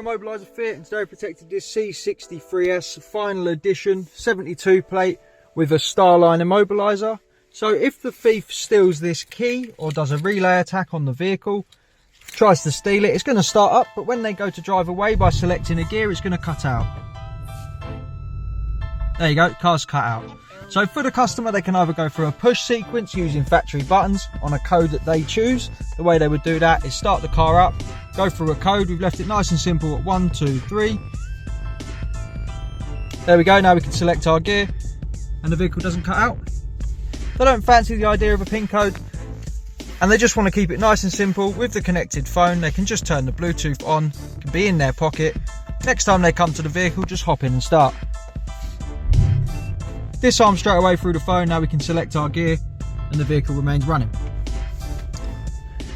here, Immobiliser Fit, and today I protected this C63s final edition 72 plate with a Starline immobiliser. So if the thief steals this key or does a relay attack on the vehicle, tries to steal it, it's going to start up, but when they go to drive away by selecting a gear, it's going to cut out. There you go, car's cut out. So for the customer, they can either go through a push sequence using factory buttons on a code that they choose. The way they would do that is start the car up, go through a code. We've left it nice and simple at 1, 2, 3. There we go, now we can select our gear and the vehicle doesn't cut out. They don't fancy the idea of a pin code and they just want to keep it nice and simple. With the connected phone, they can just turn the Bluetooth on, it can be in their pocket. Next time they come to the vehicle, just hop in and start. Disarm straight away through the phone. Now we can select our gear and the vehicle remains running.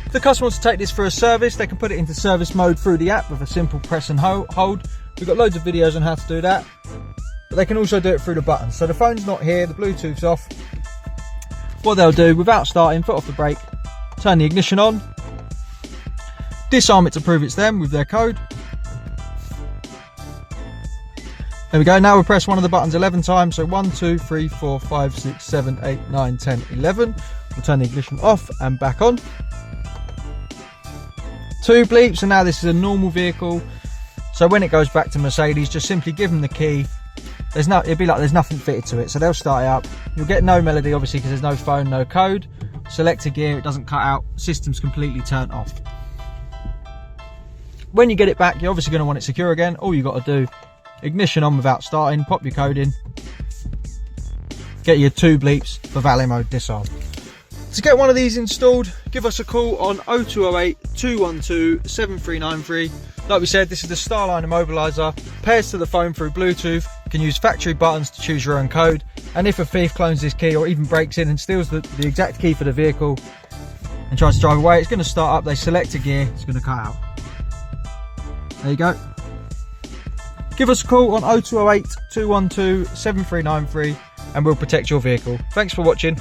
If the customer wants to take this for a service, they can put it into service mode through the app with a simple press and hold. We've got loads of videos on how to do that, but they can also do it through the buttons. So the phone's not here, the Bluetooth's off. What they'll do, without starting, foot off the brake, turn the ignition on, disarm it to prove it's them with their code. There we go, now we'll press one of the buttons 11 times, so 1, 2, 3, 4, 5, 6, 7, 8, 9, 10, 11. We'll turn the ignition off and back on. 2 bleeps, and now this is a normal vehicle. So when it goes back to Mercedes, just simply give them the key. It'd be like there's nothing fitted to it, so they'll start it up. You'll get no melody, obviously, because there's no phone, no code. Select a gear, it doesn't cut out, system's completely turned off. When you get it back, you're obviously going to want it secure again. All you got to do, ignition on without starting, pop your code in, get your 2 bleeps for valet mode disarm. To get one of these installed, give us a call on 0208 212 7393. Like we said, this is the Starline immobiliser, pairs to the phone through Bluetooth. You can use factory buttons to choose your own code, and if a thief clones this key or even breaks in and steals the exact key for the vehicle and tries to drive away, it's going to start up, they select a gear, it's going to cut out. There you go. Give us a call on 0208 212 7393 and we'll protect your vehicle. Thanks for watching.